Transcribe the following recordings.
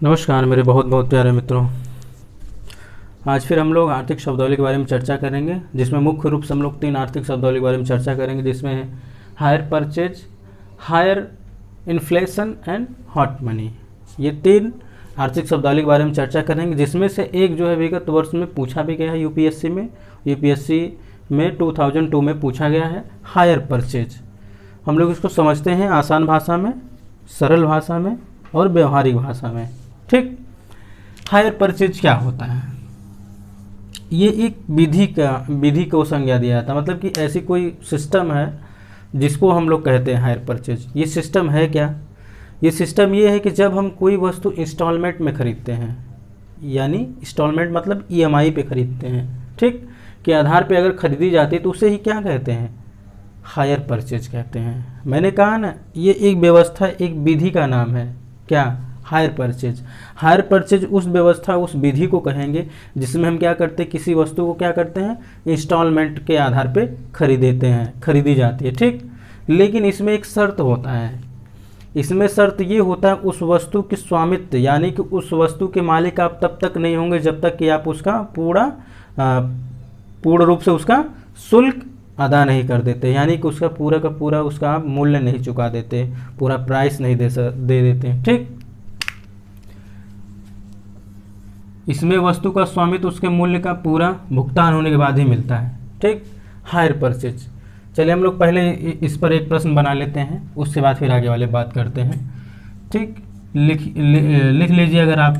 नमस्कार मेरे बहुत बहुत प्यारे मित्रों। आज फिर हम लोग आर्थिक शब्दावली के बारे में चर्चा करेंगे, जिसमें मुख्य रूप से हम लोग 3 आर्थिक शब्दावली के बारे में चर्चा करेंगे, जिसमें है hire purchase, higher inflation and hot money. ये 3 आर्थिक शब्दावली के बारे में चर्चा करेंगे, जिसमें से एक जो है विगत वर्ष में पूछा भी गया है यूपीएससी में 2002 में पूछा गया है हायर परचेज। हम लोग इसको समझते हैं आसान भाषा में, सरल भाषा में और व्यवहारिक भाषा में। ठीक, हायर परचेज क्या होता है? ये एक विधि को संज्ञा दिया था, मतलब कि ऐसी कोई सिस्टम है जिसको हम लोग कहते हैं हायर परचेज। ये सिस्टम है क्या? ये सिस्टम ये है कि जब हम कोई वस्तु इंस्टॉलमेंट में खरीदते हैं, यानी इंस्टॉलमेंट मतलब ईएमआई पे खरीदते हैं, ठीक, के आधार पे अगर खरीदी जाती है तो उसे ही क्या कहते हैं? हायर परचेज कहते हैं। मैंने कहा ना, ये एक व्यवस्था, एक विधि का नाम है। क्या? Higher purchase. हायर परचेज उस व्यवस्था, उस विधि को कहेंगे जिसमें हम क्या करते हैं, किसी वस्तु को क्या करते हैं, इंस्टॉलमेंट के आधार पे खरीदी जाती है। ठीक, लेकिन इसमें एक शर्त होता है। इसमें शर्त ये होता है उस वस्तु के स्वामित्व, यानी कि उस वस्तु के मालिक आप तब तक नहीं होंगे जब तक कि आप उसका पूर्ण रूप से उसका शुल्क अदा नहीं कर देते, यानी कि उसका पूरा का पूरा उसका आप मूल्य नहीं चुका देते, पूरा प्राइस नहीं दे देते। ठीक, इसमें वस्तु का स्वामित्व उसके मूल्य का पूरा भुगतान होने के बाद ही मिलता है। ठीक, हायर परचेज। चलिए हम लोग पहले इस पर एक प्रश्न बना लेते हैं, उसके बाद फिर आगे वाले बात करते हैं। ठीक, लिख लीजिए, अगर आप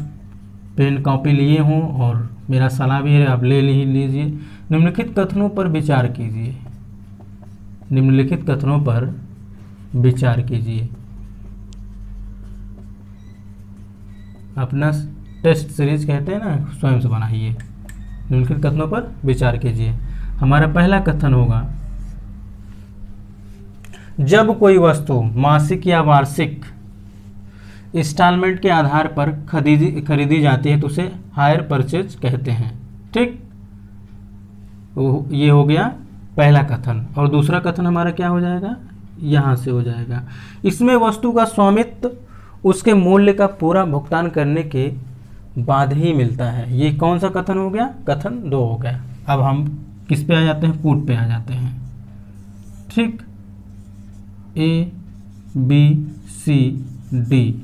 पेन कॉपी लिए हों, और मेरा सलाह भी है आप ले लीजिए। निम्नलिखित कथनों पर विचार कीजिए। निम्नलिखित कथनों पर विचार कीजिए। अपना टेस्ट सीरीज कहते हैं ना, स्वयं से बनाइए। निम्नलिखित कथनों पर विचार कीजिए। हमारा पहला कथन होगा, जब कोई वस्तु मासिक या वार्षिक इंस्टॉलमेंट के आधार पर खरीदी जाती है तो उसे हायर परचेज कहते हैं। ठीक, ये हो गया पहला कथन। और दूसरा कथन हमारा क्या हो जाएगा? यहाँ से हो जाएगा, इसमें वस्तु का स्वामित्व उसके मूल्य का पूरा भुगतान करने के बाद ही मिलता है। ये कौन सा कथन हो गया? कथन 2 हो गया। अब हम किस पे आ जाते हैं? कूट पे आ जाते हैं। ठीक, ए बी सी डी,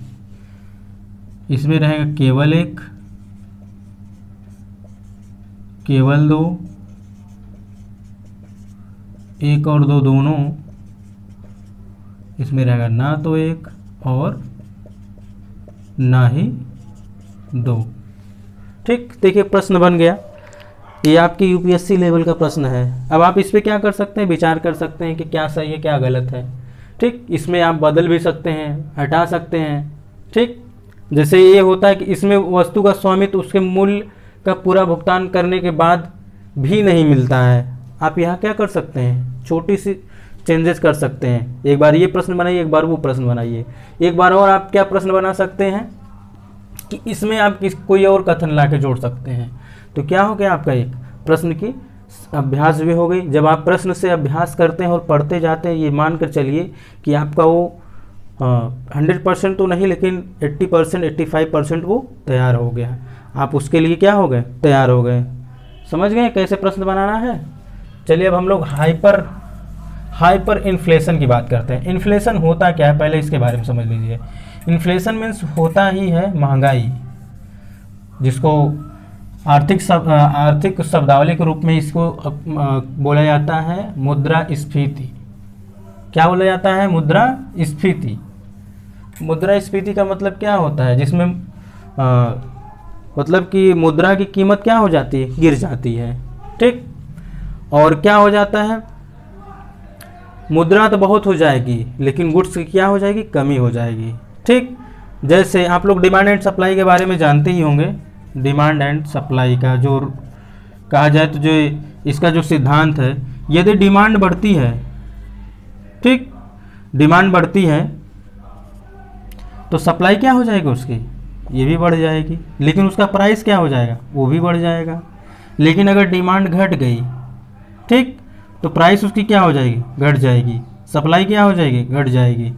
इसमें रहेगा केवल 1, केवल 2, 1 और 2 दोनों, इसमें रहेगा ना तो 1 और ना ही 2। ठीक, देखिए प्रश्न बन गया। ये आपकी यूपीएससी लेवल का प्रश्न है। अब आप इस पे क्या कर सकते हैं? विचार कर सकते हैं कि क्या सही है क्या गलत है। ठीक, इसमें आप बदल भी सकते हैं, हटा सकते हैं। ठीक, जैसे ये होता है कि इसमें वस्तु का स्वामित्व उसके मूल्य का पूरा भुगतान करने के बाद भी नहीं मिलता है। आप यहाँ क्या कर सकते हैं? छोटी सी चेंजेस कर सकते हैं। एक बार ये प्रश्न बनाइए, एक बार वो प्रश्न बनाइए। एक बार और आप क्या प्रश्न बना सकते हैं कि इसमें आप कोई और कथन ला के जोड़ सकते हैं। तो क्या हो गया आपका एक प्रश्न की अभ्यास भी हो गई। जब आप प्रश्न से अभ्यास करते हैं और पढ़ते जाते हैं, ये मान कर चलिए कि आपका वो 100% तो नहीं, लेकिन 80%, 85% वो तैयार हो गया। आप उसके लिए क्या हो गए? तैयार हो गए। समझ गए कैसे प्रश्न बनाना है? चलिए अब हम लोग हाइपर इन्फ्लेशन की बात करते हैं। इन्फ्लेशन होता क्या है, पहले इसके बारे में समझ लीजिए। इन्फ्लेशन मीन्स होता ही है महंगाई, जिसको आर्थिक शब्दावली के रूप में इसको बोला जाता है मुद्रास्फीति। क्या बोला जाता है? मुद्रास्फीति। मुद्रास्फीति का मतलब क्या होता है? जिसमें मतलब कि मुद्रा की कीमत क्या हो जाती है? गिर जाती है। ठीक, और क्या हो जाता है? मुद्रा तो बहुत हो जाएगी, लेकिन गुड्स की क्या हो जाएगी? कमी हो जाएगी। ठीक, जैसे आप लोग डिमांड एंड सप्लाई के बारे में जानते ही होंगे। डिमांड एंड सप्लाई का जो कहा जाए तो जो इसका जो सिद्धांत है, यदि डिमांड बढ़ती है, ठीक, डिमांड बढ़ती है तो सप्लाई क्या हो जाएगी उसकी? ये भी बढ़ जाएगी, लेकिन उसका प्राइस क्या हो जाएगा? वो भी बढ़ जाएगा। लेकिन अगर डिमांड घट गई, ठीक, तो प्राइस उसकी क्या हो जाएगी? घट जाएगी। सप्लाई क्या हो जाएगी? घट जाएगी।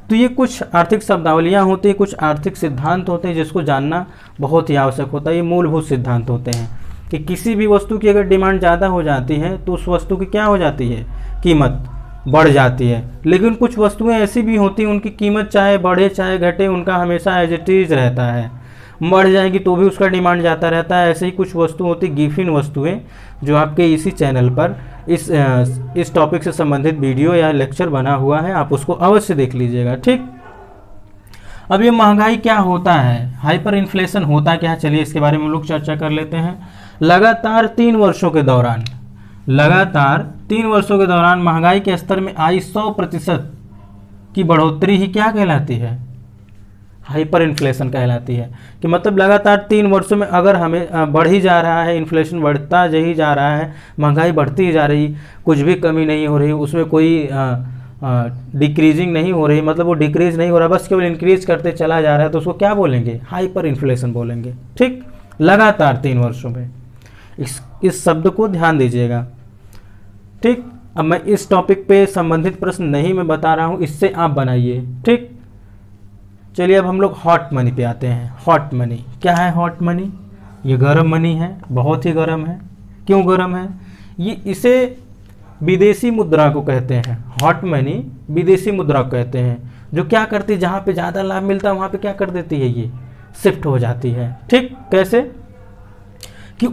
तो ये कुछ आर्थिक शब्दावलियाँ होती हैं, कुछ आर्थिक सिद्धांत होते हैं जिसको जानना बहुत ही आवश्यक होता है। ये मूलभूत सिद्धांत होते हैं कि किसी भी वस्तु की अगर डिमांड ज़्यादा हो जाती है तो उस वस्तु की क्या हो जाती है, कीमत बढ़ जाती है। लेकिन कुछ वस्तुएं ऐसी भी होती हैं उनकी कीमत चाहे बढ़े चाहे घटे, उनका हमेशा एज इट इज रहता है, बढ़ जाएगी तो भी उसका डिमांड जाता रहता है। ऐसे ही कुछ वस्तु होती गिफिन वस्तुएं जो आपके इसी चैनल पर इस टॉपिक से संबंधित वीडियो या लेक्चर बना हुआ है, आप उसको अवश्य देख लीजिएगा। ठीक, अब ये महंगाई क्या होता है, हाइपर इन्फ्लेशन होता क्या है, चलिए इसके बारे में हम लोग चर्चा कर लेते हैं। लगातार 3 वर्षों के दौरान महंगाई के स्तर में आई 100% की बढ़ोतरी ही क्या कहलाती है, हाइपर इन्फ्लेशन कहलाती है। कि मतलब लगातार 3 वर्षों में अगर हमें बढ़ ही जा रहा है, इन्फ्लेशन बढ़ता ही जा रहा है, महंगाई बढ़ती ही जा रही, कुछ भी कमी नहीं हो रही, उसमें कोई डिक्रीजिंग नहीं हो रही, मतलब वो डिक्रीज नहीं हो रहा, बस केवल इंक्रीज करते चला जा रहा है, तो उसको क्या बोलेंगे, हाइपर इन्फ्लेशन बोलेंगे। ठीक, लगातार 3 वर्षों में, इस शब्द को ध्यान दीजिएगा। ठीक, अब मैं इस टॉपिक पे संबंधित प्रश्न नहीं मैं बता रहा हूँ, इससे आप बनाइए। ठीक, चलिए अब हम लोग हॉट मनी पे आते हैं। हॉट मनी क्या है, हॉट मनी ये गर्म मनी है, बहुत ही गर्म है। क्यों गर्म है, ये इसे विदेशी मुद्रा को कहते हैं। हॉट मनी विदेशी मुद्रा को कहते हैं, जो क्या करती है, जहाँ पे ज़्यादा लाभ मिलता है वहाँ पे क्या कर देती है, ये शिफ्ट हो जाती है। ठीक, कैसे कि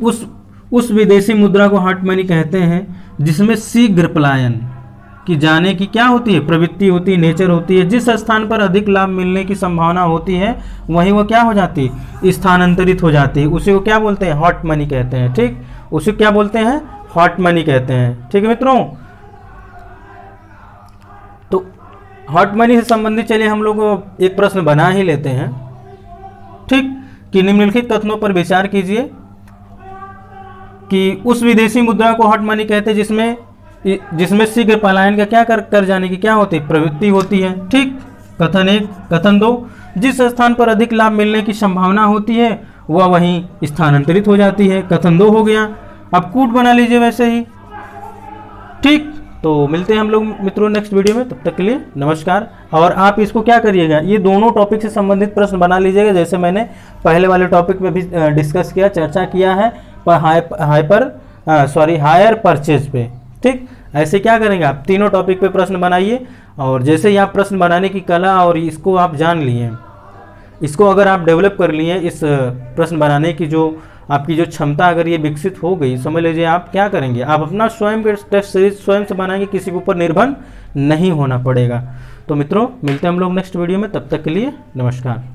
उस विदेशी मुद्रा को हॉट मनी कहते हैं जिसमें शीघ्र पलायन की जाने की क्या होती है, प्रवृत्ति होती है, नेचर होती है। जिस स्थान पर अधिक लाभ मिलने की संभावना होती है वहीं वो क्या हो जाती है, स्थानांतरित हो जाती है। उसी को क्या बोलते हैं, हॉट मनी कहते हैं। ठीक, उसे क्या बोलते हैं, हॉट मनी कहते हैं। ठीक है मित्रों, तो हॉट मनी से संबंधित चलिए हम लोग एक प्रश्न बना ही लेते हैं। ठीक, कि निम्नलिखित कथनों पर विचार कीजिए कि उस विदेशी मुद्रा को हॉट मनी कहते हैं जिसमें शीघ्र पलायन का क्या कर जाने की क्या होती है, प्रवृत्ति होती है। ठीक, कथन 1। कथन 2, जिस स्थान पर अधिक लाभ मिलने की संभावना होती है वह वहीं स्थानांतरित हो जाती है। कथन 2 हो गया। अब कूट बना लीजिए वैसे ही। ठीक, तो मिलते हैं हम लोग मित्रों नेक्स्ट वीडियो में, तब तक के लिए नमस्कार। और आप इसको क्या करिएगा, ये दोनों टॉपिक से संबंधित प्रश्न बना लीजिएगा, जैसे मैंने पहले वाले टॉपिक में भी डिस्कस किया, चर्चा किया है, हायर परचेज पे। ठीक, ऐसे क्या करेंगे आप, तीनों टॉपिक पे प्रश्न बनाइए, और जैसे ही आप प्रश्न बनाने की कला और इसको आप जान लिए, इसको अगर आप डेवलप कर लिए, इस प्रश्न बनाने की जो आपकी जो क्षमता अगर ये विकसित हो गई, समझ लीजिए आप क्या करेंगे, आप अपना स्वयं के टेस्ट सीरीज स्वयं से बनाएंगे, किसी के ऊपर निर्भर नहीं होना पड़ेगा। तो मित्रों मिलते हैं हम लोग नेक्स्ट वीडियो में, तब तक के लिए नमस्कार।